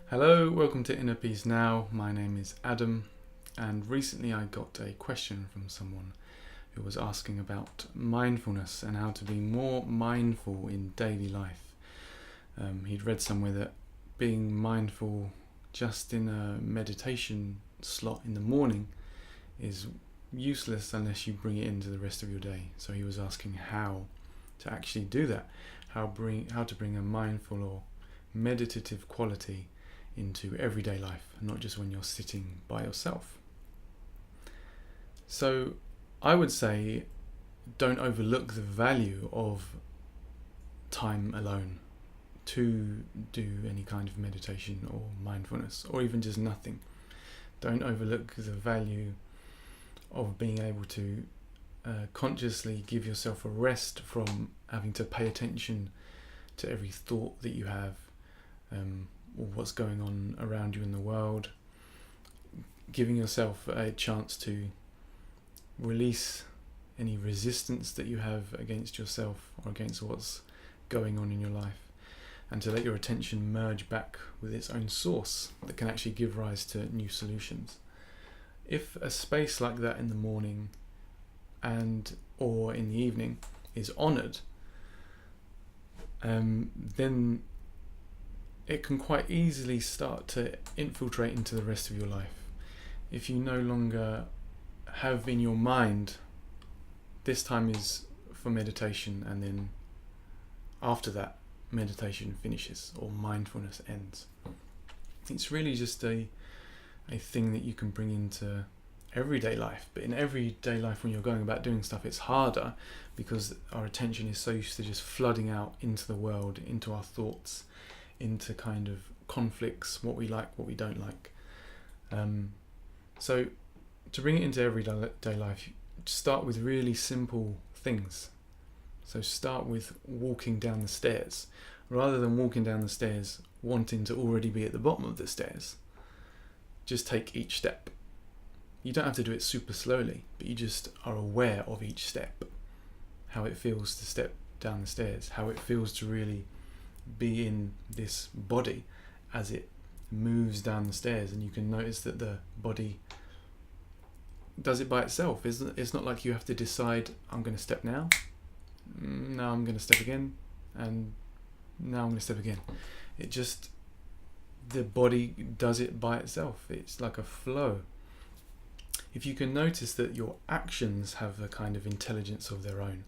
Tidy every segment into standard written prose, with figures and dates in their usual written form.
Hello, welcome to Inner Peace Now. My name is Adam, and recently I got a question from someone who was asking about mindfulness and how to be more mindful in daily life. He'd read somewhere that being mindful just in a meditation slot in the morning is useless unless you bring it into the rest of your day. So he was asking how to actually do that, how to bring a mindful or meditative quality into everyday life, not just when you're sitting by yourself. So I would say don't overlook the value of time alone to do any kind of meditation or mindfulness, or even just nothing. Don't overlook the value of being able to consciously give yourself a rest from having to pay attention to every thought that you have, or what's going on around you in the world. Giving yourself a chance to release any resistance that you have against yourself or against what's going on in your life, and to let your attention merge back with its own source that can actually give rise to new solutions. If a space like that in the morning or in the evening is honoured, then it can quite easily start to infiltrate into the rest of your life. If you no longer have in your mind, this time is for meditation, and then after that, meditation finishes or mindfulness ends. It's really just a thing that you can bring into everyday life. But in everyday life, when you're going about doing stuff, it's harder because our attention is so used to just flooding out into the world, into our thoughts, into kind of conflicts, what we like, what we don't like. So to bring it into everyday life, start with really simple things. So start with walking down the stairs. Rather than walking down the stairs wanting to already be at the bottom of the stairs, just take each step. You don't have to do it super slowly, but you just are aware of each step, how it feels to step down the stairs, how it feels to really be in this body as it moves down the stairs. And you can notice that the body does it by itself. It's not like you have to decide, I'm going to step now, now I'm going to step again, and now I'm going to step again. The body does it by itself. It's like a flow. If you can notice that your actions have a kind of intelligence of their own,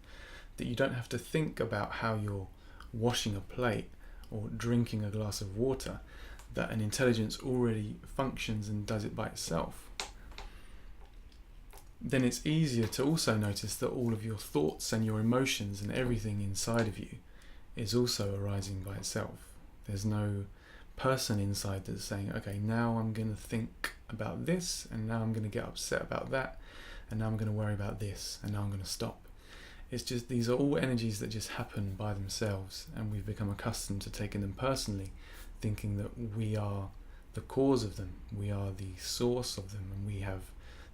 that you don't have to think about how you're washing a plate or drinking a glass of water, that an intelligence already functions and does it by itself, then it's easier to also notice that all of your thoughts and your emotions and everything inside of you is also arising by itself. There's no person inside that's saying, okay, now I'm going to think about this, and now I'm going to get upset about that, and now I'm going to worry about this, and now I'm going to stop. It's just, these are all energies that just happen by themselves, and we've become accustomed to taking them personally, thinking that we are the cause of them, we are the source of them, and we have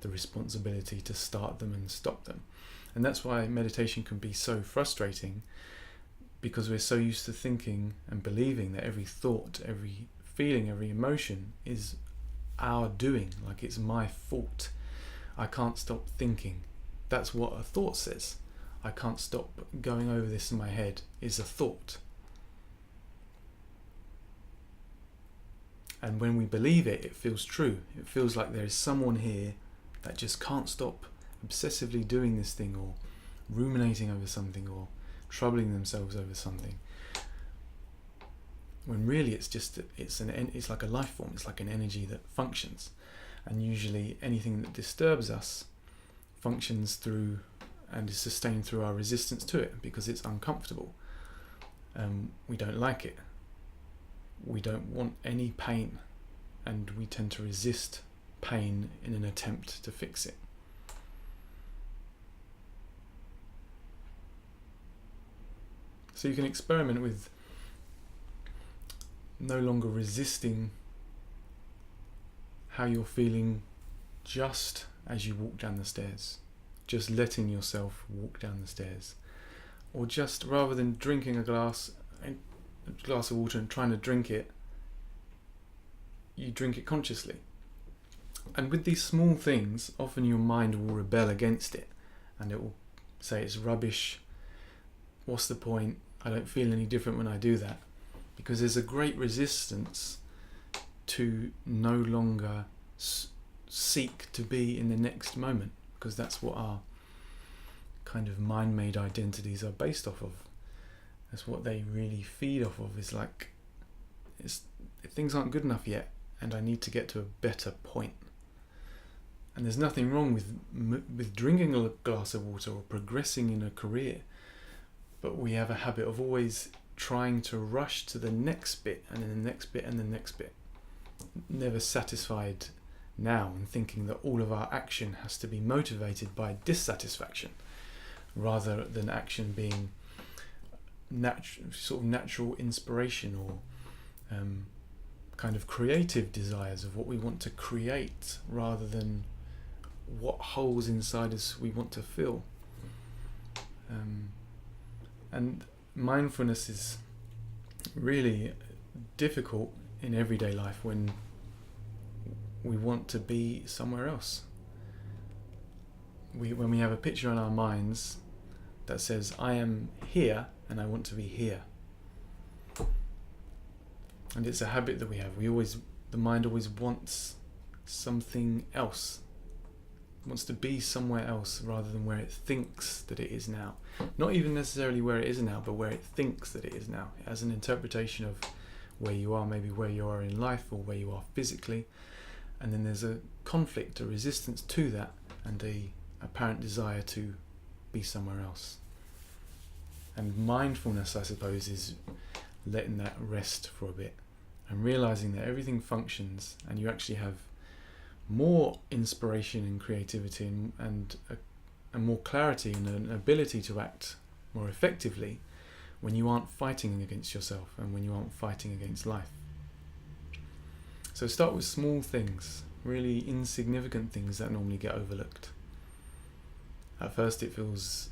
the responsibility to start them and stop them. And that's why meditation can be so frustrating, because we're so used to thinking and believing that every thought, every feeling, every emotion is our doing, like it's my fault. I can't stop thinking. That's what a thought says. I can't stop going over this in my head is a thought. And when we believe it, it feels true. It feels like there is someone here that just can't stop obsessively doing this thing, or ruminating over something, or troubling themselves over something. When really it's like a life form. It's like an energy that functions, and usually anything that disturbs us functions through and is sustained through our resistance to it, because it's uncomfortable. We don't like it. We don't want any pain, and we tend to resist pain in an attempt to fix it. So you can experiment with no longer resisting how you're feeling just as you walk down the stairs. Just letting yourself walk down the stairs. Or just, rather than drinking a glass of water and trying to drink it, you drink it consciously. And with these small things, often your mind will rebel against it, and it will say it's rubbish, what's the point, I don't feel any different when I do that. Because there's a great resistance to no longer seek to be in the next moment, because that's what our kind of mind-made identities are based off of. That's what they really feed off of, is like, things aren't good enough yet and I need to get to a better point. And there's nothing wrong with drinking a glass of water or progressing in a career, but we have a habit of always trying to rush to the next bit and then the next bit and the next bit, never satisfied now, and thinking that all of our action has to be motivated by dissatisfaction rather than action being natural inspiration or kind of creative desires of what we want to create, rather than what holes inside us we want to fill. And mindfulness is really difficult in everyday life when we want to be somewhere else. When we have a picture in our minds that says, I am here and I want to be here. And it's a habit that we have. The mind always wants something else. It wants to be somewhere else rather than where it thinks that it is now. Not even necessarily where it is now, but where it thinks that it is now. It has an interpretation of where you are, maybe where you are in life or where you are physically. And then there's a conflict, a resistance to that, and a apparent desire to be somewhere else. And mindfulness, I suppose, is letting that rest for a bit and realizing that everything functions, and you actually have more inspiration and creativity and more clarity and an ability to act more effectively when you aren't fighting against yourself and when you aren't fighting against life. So start with small things, really insignificant things that normally get overlooked. At first it feels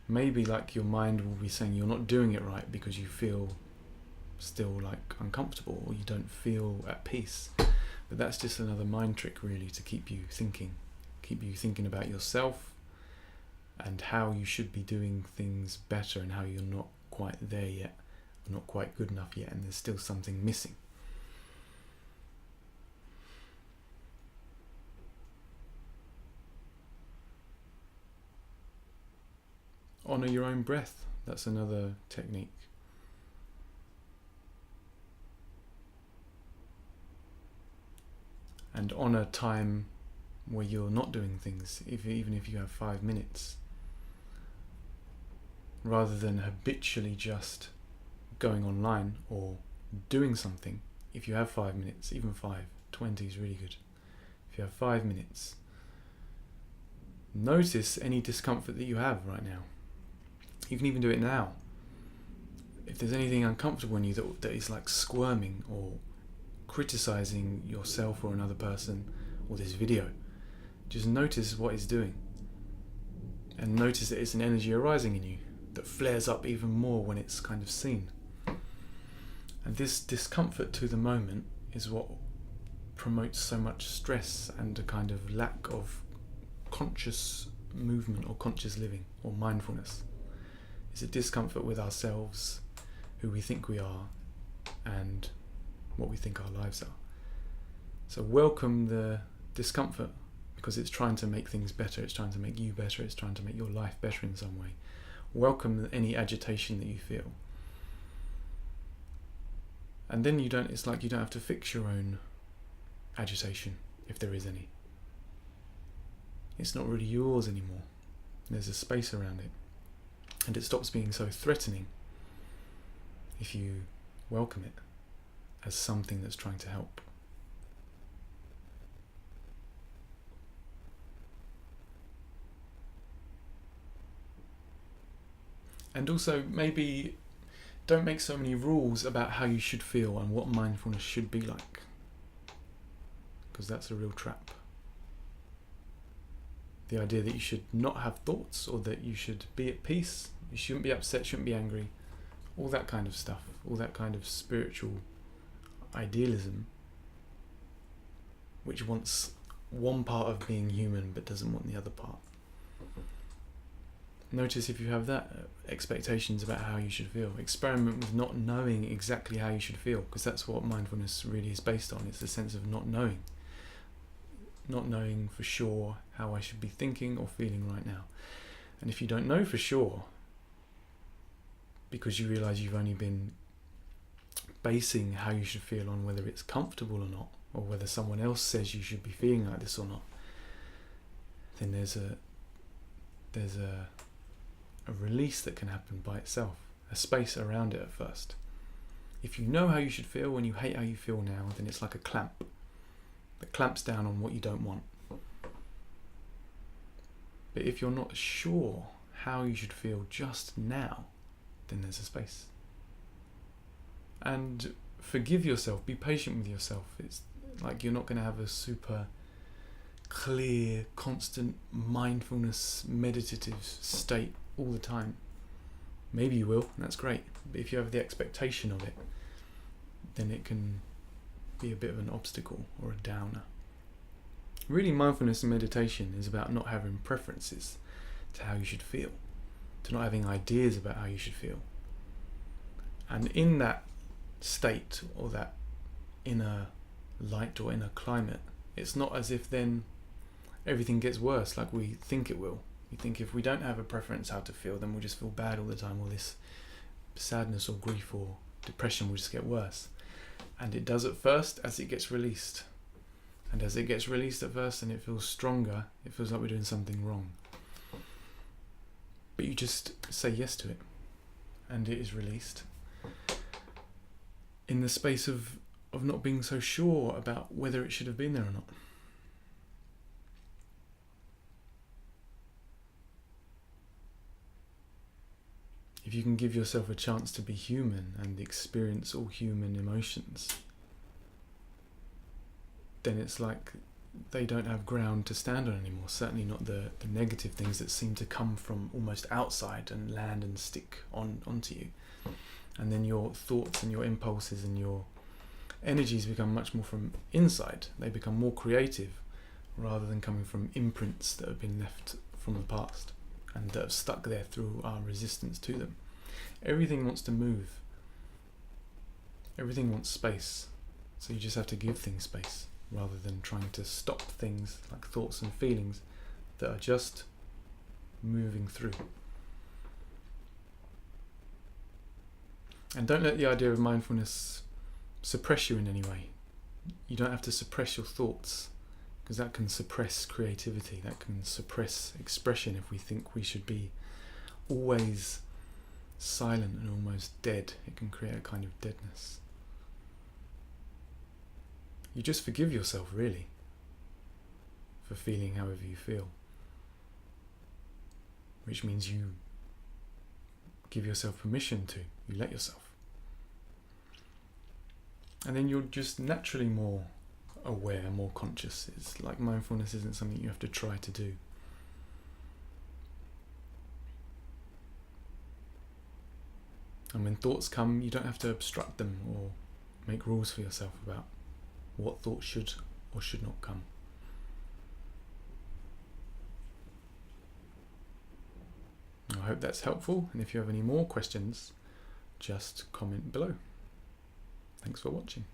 maybe like your mind will be saying you're not doing it right because you feel still like uncomfortable or you don't feel at peace. But that's just another mind trick really to keep you thinking about yourself and how you should be doing things better and how you're not quite there yet, or not quite good enough yet, and there's still something missing. Honour your own breath. That's another technique. And honour time where you're not doing things, even if you have 5 minutes. Rather than habitually just going online or doing something. If you have 5 minutes, even 20 is really good. If you have 5 minutes, notice any discomfort that you have right now. You can even do it now. If there's anything uncomfortable in you that is like squirming or criticizing yourself or another person or this video, just notice what it's doing. And notice that it's an energy arising in you that flares up even more when it's kind of seen. And this discomfort to the moment is what promotes so much stress and a kind of lack of conscious movement or conscious living or mindfulness. It's a discomfort with ourselves, who we think we are, and what we think our lives are. So welcome the discomfort, because it's trying to make things better, it's trying to make you better, it's trying to make your life better in some way. Welcome any agitation that you feel. And then it's like you don't have to fix your own agitation, if there is any. It's not really yours anymore. There's a space around it. And it stops being so threatening if you welcome it as something that's trying to help. And also, maybe don't make so many rules about how you should feel and what mindfulness should be like, because that's a real trap. The idea that you should not have thoughts, or that you should be at peace, you shouldn't be upset, shouldn't be angry, all that kind of stuff, all that kind of spiritual idealism which wants one part of being human but doesn't want the other part. Notice if you have that expectations about how you should feel. Experiment with not knowing exactly how you should feel, because that's what mindfulness really is based on. It's the sense of not knowing for sure how I should be thinking or feeling right now. And if you don't know for sure, because you realize you've only been basing how you should feel on whether it's comfortable or not, or whether someone else says you should be feeling like this or not, then there's a release that can happen by itself, a space around it at first. If you know how you should feel and you hate how you feel now, then it's like a clamp that clamps down on what you don't want. But if you're not sure how you should feel just now, then there's a space. And forgive yourself, be patient with yourself. It's like you're not going to have a super clear, constant mindfulness, meditative state all the time. Maybe you will, and that's great. But if you have the expectation of it, then it can be a bit of an obstacle or a downer. Really, mindfulness and meditation is about not having preferences to how you should feel, to not having ideas about how you should feel. And in that state, or that inner light or inner climate, it's not as if then everything gets worse like we think it will. We think if we don't have a preference how to feel, then we'll just feel bad all the time, or this sadness or grief or depression will just get worse. And it does at first as it gets released. And as it gets released at first and it feels stronger, it feels like we're doing something wrong. But you just say yes to it, and it is released. In the space of not being so sure about whether it should have been there or not. If you can give yourself a chance to be human and experience all human emotions, then it's like they don't have ground to stand on anymore. Certainly not the negative things that seem to come from almost outside and land and stick onto you. And then your thoughts and your impulses and your energies become much more from inside. They become more creative rather than coming from imprints that have been left from the past and that have stuck there through our resistance to them. Everything wants to move. Everything wants space. So you just have to give things space rather than trying to stop things like thoughts and feelings that are just moving through. And don't let the idea of mindfulness suppress you in any way. You don't have to suppress your thoughts, because that can suppress creativity, that can suppress expression if we think we should be always silent and almost dead. It can create a kind of deadness. You just forgive yourself, really, for feeling however you feel, which means you give yourself permission to, you let yourself. And then you're just naturally more aware, more conscious. It's like mindfulness isn't something you have to try to do. And when thoughts come, you don't have to obstruct them or make rules for yourself about what thoughts should or should not come. I hope that's helpful, and if you have any more questions, just comment below. Thanks for watching.